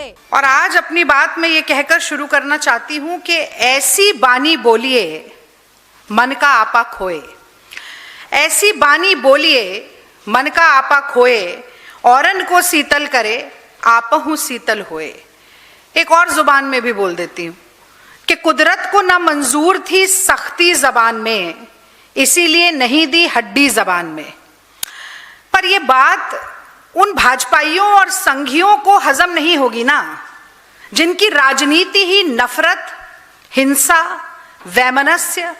है। और आज अपनी बात में ये कहकर शुरू करना चाहती हूं कि ऐसी बानी बोलिए मन का आपा खोए, ऐसी बानी बोलिए मन का आपा खोए, औरन को शीतल करे आपहु शीतल होए। एक और जुबान में भी बोल देती हूं कि कुदरत को ना मंजूर थी सख्ती जबान में, इसीलिए नहीं दी हड्डी जबान में। पर यह बात उन भाजपाइयों और संघियों को हजम नहीं होगी ना, जिनकी राजनीति ही नफरत, हिंसा, वैमनस्य,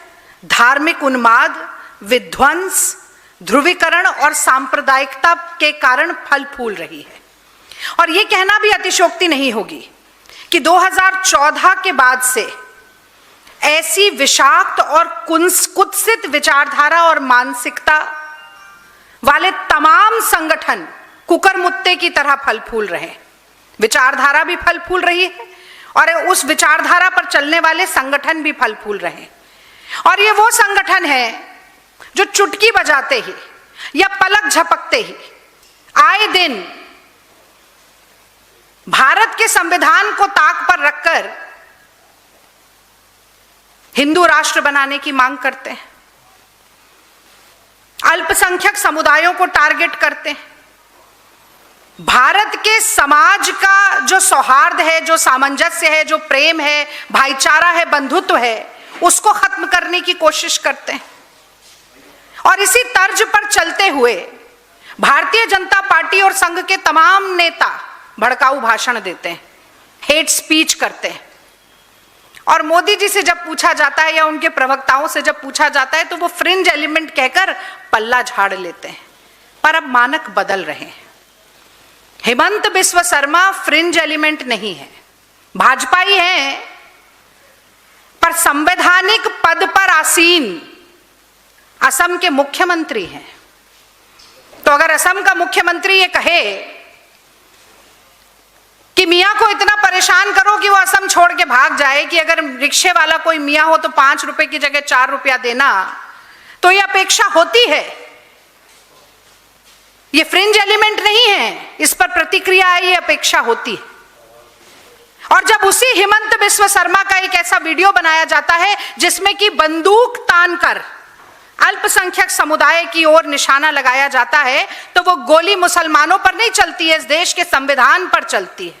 धार्मिक उन्माद, विध्वंस, ध्रुवीकरण और सांप्रदायिकता के कारण फल फूल रही है। और यह कहना भी अतिशयोक्ति नहीं होगी कि 2014 के बाद से ऐसी विषाक्त और कुत्सित विचारधारा और मानसिकता वाले तमाम संगठन कुकरमुत्ते की तरह फल फूल रहे। विचारधारा भी फल फूल रही है और उस विचारधारा पर चलने वाले संगठन भी फल फूल रहे। और ये वो संगठन है जो चुटकी बजाते ही या पलक झपकते ही आए दिन भारत के संविधान को ताक पर रखकर हिंदू राष्ट्र बनाने की मांग करते हैं, अल्पसंख्यक समुदायों को टारगेट करते हैं, भारत के समाज का जो सौहार्द है, जो सामंजस्य है, जो प्रेम है, भाईचारा है, बंधुत्व है, उसको खत्म करने की कोशिश करते हैं। और इसी तर्ज पर चलते हुए भारतीय जनता पार्टी और संघ के तमाम नेता भड़काऊ भाषण देते हैं, हेट स्पीच करते हैं। और मोदी जी से जब पूछा जाता है या उनके प्रवक्ताओं से जब पूछा जाता है तो वो फ्रिंज एलिमेंट कहकर पल्ला झाड़ लेते हैं। पर अब मानक बदल रहे हैं। हेमंत बिस्व शर्मा फ्रिंज एलिमेंट नहीं है, भाजपा ही है, पर संवैधानिक पद पर आसीन असम के मुख्यमंत्री हैं। तो अगर असम का मुख्यमंत्री ये कहे कि मियां को इतना परेशान करो कि वो असम छोड़ के भाग जाए, कि अगर रिक्शे वाला कोई मियां हो तो 5 रुपए की जगह 4 रुपया देना, तो ये अपेक्षा होती है। ये फ्रिंज एलिमेंट नहीं है, इस पर प्रतिक्रिया है, ये अपेक्षा होती है। और जब उसी हेमंत बिस्व शर्मा का एक ऐसा वीडियो बनाया जाता है जिसमें कि बंदूक तान कर अल्पसंख्यक समुदाय की ओर निशाना लगाया जाता है, तो वो गोली मुसलमानों पर नहीं चलती है, इस देश के संविधान पर चलती है,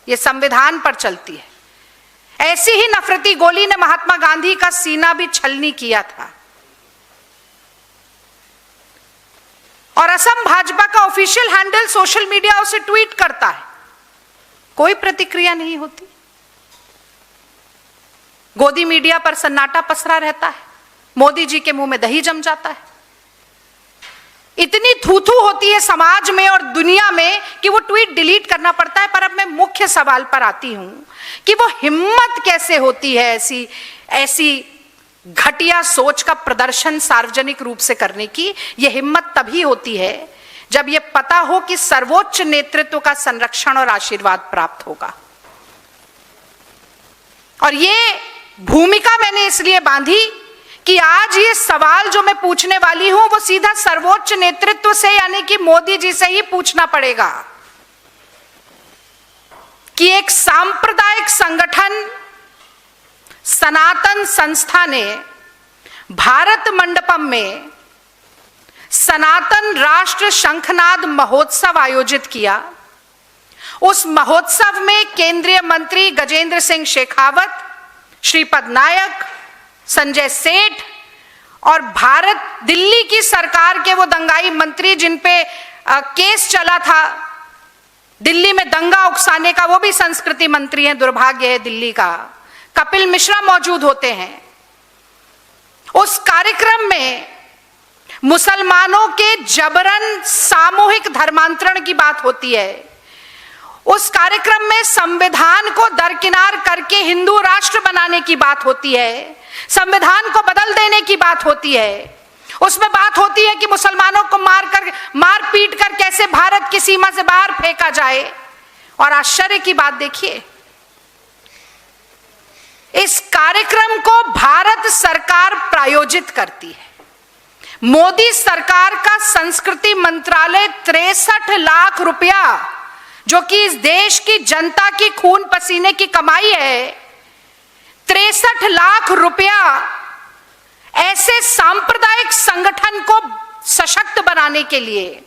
ये संविधान पर चलती है। ऐसी ही नफरती गोली ने महात्मा गांधी का सीना भी छलनी किया था। और असम भाजपा का ऑफिशियल हैंडल सोशल मीडिया उसे ट्वीट करता है, कोई प्रतिक्रिया नहीं होती। गोदी मीडिया पर सन्नाटा पसरा रहता है, मोदी जी के मुंह में दही जम जाता है। इतनी थू-थू होती है समाज में और दुनिया में कि वो ट्वीट डिलीट करना पड़ता है। पर अब मैं मुख्य सवाल पर आती हूं कि वो हिम्मत कैसे होती है ऐसी घटिया सोच का प्रदर्शन सार्वजनिक रूप से करने की। यह हिम्मत तभी होती है जब यह पता हो कि सर्वोच्च नेतृत्व का संरक्षण और आशीर्वाद प्राप्त होगा। और यह भूमिका मैंने इसलिए बांधी कि आज ये सवाल जो मैं पूछने वाली हूं वो सीधा सर्वोच्च नेतृत्व से यानी कि मोदी जी से ही पूछना पड़ेगा कि एक सांप्रदायिक संगठन सनातन संस्था ने भारत मंडपम में सनातन राष्ट्र शंखनाद महोत्सव आयोजित किया। उस महोत्सव में केंद्रीय मंत्री गजेंद्र सिंह शेखावत, श्रीपद नायक, संजय सेठ और दिल्ली की सरकार के वो दंगाई मंत्री जिन पे केस चला था दिल्ली में दंगा उकसाने का, वो भी संस्कृति मंत्री हैं, दुर्भाग्य है दिल्ली का, कपिल मिश्रा मौजूद होते हैं। उस कार्यक्रम में मुसलमानों के जबरन सामूहिक धर्मांतरण की बात होती है। उस कार्यक्रम में संविधान को दरकिनार करके हिंदू राष्ट्र बनाने की बात होती है, संविधान को बदल देने की बात होती है। उसमें बात होती है कि मुसलमानों को मार पीट कर कैसे भारत की सीमा से बाहर फेंका जाए। और आश्चर्य की बात देखिए, इस कार्यक्रम को भारत सरकार प्रायोजित करती है। मोदी सरकार का संस्कृति मंत्रालय 63 लाख रुपया जो कि इस देश की जनता की खून पसीने की कमाई है, 63 लाख रुपया ऐसे सांप्रदायिक संगठन को सशक्त बनाने के लिए,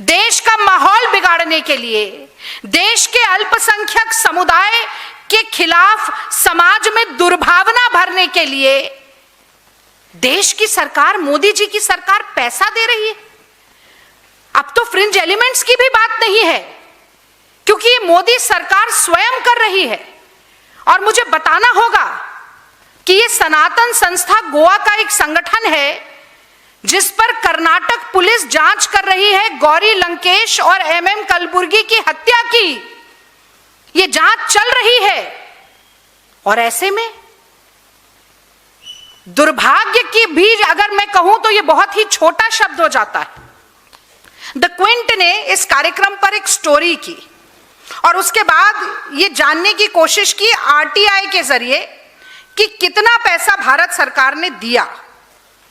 देश का माहौल बिगाड़ने के लिए, देश के अल्पसंख्यक समुदाय के खिलाफ समाज में दुर्भावना भरने के लिए देश की सरकार, मोदी जी की सरकार पैसा दे रही है। अब तो फ्रिंज एलिमेंट्स की भी बात नहीं है, क्योंकि ये मोदी सरकार स्वयं कर रही है। और मुझे बताना होगा कि ये सनातन संस्था गोवा का एक संगठन है जिस पर कर्नाटक पुलिस जांच कर रही है गौरी लंकेश और एमएम कलबुर्गी की हत्या की। ये जांच चल रही है और ऐसे में दुर्भाग्य की भी अगर मैं कहूं तो ये बहुत ही छोटा शब्द हो जाता है। द क्विंट ने इस कार्यक्रम पर एक स्टोरी की और उसके बाद ये जानने की कोशिश की आरटीआई के जरिए कि कितना पैसा भारत सरकार ने दिया।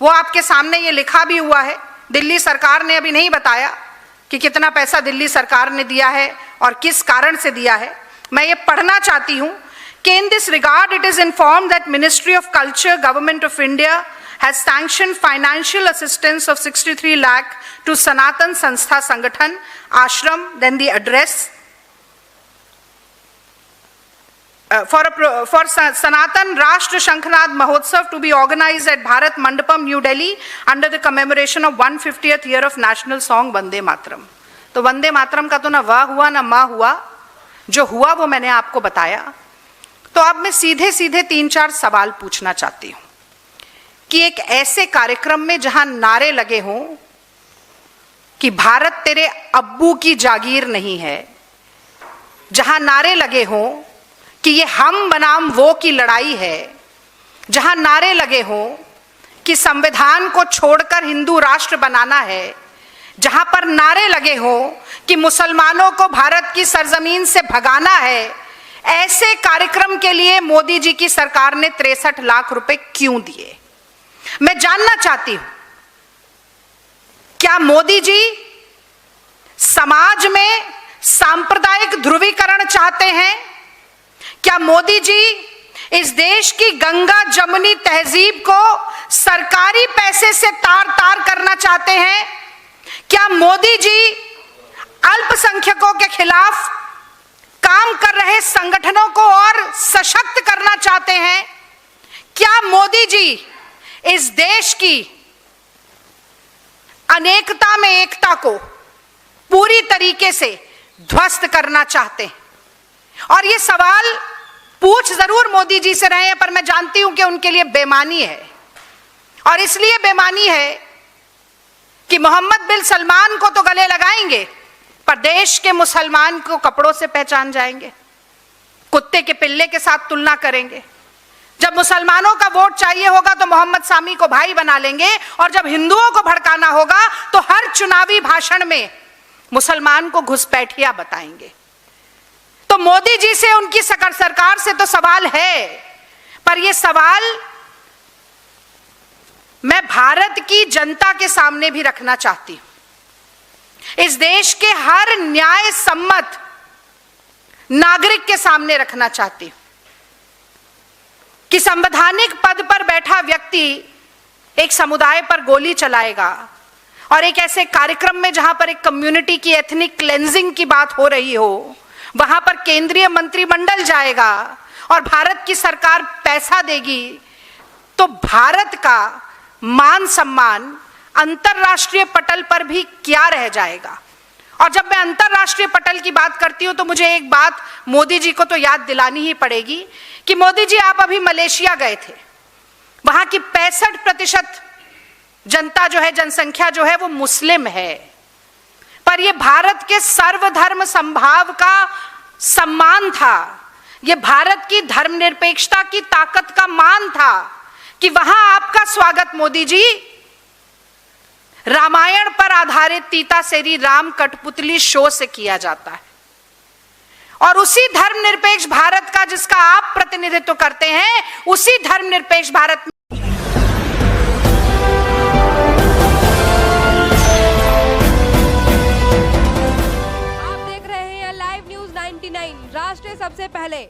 वो आपके सामने ये लिखा भी हुआ है। दिल्ली सरकार ने अभी नहीं बताया कि कितना पैसा दिल्ली सरकार ने दिया है और किस कारण से दिया है। मैं ये पढ़ना चाहती हूं कि in this regard it is informed that Ministry of Culture, Government of India has sanctioned financial assistance of 63 lakh to Sanatan Sanstha Sangathan Ashram, then the address for Sanatan Rashtra Shankhnad Mahotsav to be organized at Bharat Mandapam, New Delhi under the commemoration of 150th year of national song Vande Mataram। तो वंदे मातरम का तो ना वाह हुआ ना माँ हुआ, जो हुआ वो मैंने आपको बताया। तो अब मैं सीधे सीधे 3-4 सवाल पूछना चाहती हूं कि एक ऐसे कार्यक्रम में जहां नारे लगे हों कि भारत तेरे अब्बू की जागीर नहीं है, जहां नारे लगे हों कि ये हम बनाम वो की लड़ाई है, जहां नारे लगे हों कि संविधान को छोड़कर हिंदू राष्ट्र बनाना है, जहां पर नारे लगे हों कि मुसलमानों को भारत की सरजमीन से भगाना है, ऐसे कार्यक्रम के लिए मोदी जी की सरकार ने 63 लाख रुपए क्यों दिए? मैं जानना चाहती हूं, क्या मोदी जी समाज में सांप्रदायिक ध्रुवीकरण चाहते हैं? क्या मोदी जी इस देश की गंगा जमुनी तहजीब को सरकारी पैसे से तार तार करना चाहते हैं? क्या मोदी जी अल्पसंख्यकों के खिलाफ काम कर रहे संगठनों को और सशक्त करना चाहते हैं? क्या मोदी जी इस देश की अनेकता में एकता को पूरी तरीके से ध्वस्त करना चाहते हैं? और ये सवाल पूछ जरूर मोदी जी से रहे हैं, पर मैं जानती हूं कि उनके लिए बेमानी है। और इसलिए बेमानी है कि मोहम्मद बिन सलमान को तो गले लगाएंगे, पर देश के मुसलमान को कपड़ों से पहचान जाएंगे, कुत्ते के पिल्ले के साथ तुलना करेंगे। जब मुसलमानों का वोट चाहिए होगा तो मोहम्मद सामी को भाई बना लेंगे, और जब हिंदुओं को भड़काना होगा तो हर चुनावी भाषण में मुसलमान को घुसपैठिया बताएंगे। तो मोदी जी से, उनकी सरकार से तो सवाल है, पर यह सवाल मैं भारत की जनता के सामने भी रखना चाहती हूं, इस देश के हर न्याय सम्मत नागरिक के सामने रखना चाहती हूं कि संवैधानिक पद पर बैठा व्यक्ति एक समुदाय पर गोली चलाएगा और एक ऐसे कार्यक्रम में जहां पर एक कम्युनिटी की एथनिक क्लेंजिंग की बात हो रही हो, वहां पर केंद्रीय मंत्रिमंडल जाएगा और भारत की सरकार पैसा देगी, तो भारत का मान सम्मान अंतरराष्ट्रीय पटल पर भी क्या रह जाएगा? और जब मैं अंतरराष्ट्रीय पटल की बात करती हूं तो मुझे एक बात मोदी जी को तो याद दिलानी ही पड़ेगी कि मोदी जी, आप अभी मलेशिया गए थे। वहां की 65% जनता जो है, जनसंख्या जो है वो मुस्लिम है, पर यह भारत के सर्वधर्म संभाव का सम्मान था, यह भारत की धर्मनिरपेक्षता की ताकत का मान था कि वहां आपका स्वागत मोदी जी रामायण पर आधारित तीतासेरी राम कठपुतली शो से किया जाता है। और उसी धर्मनिरपेक्ष भारत का जिसका आप प्रतिनिधित्व करते हैं, उसी धर्मनिरपेक्ष भारत में आप देख रहे हैं लाइव 99 राष्ट्र सबसे पहले।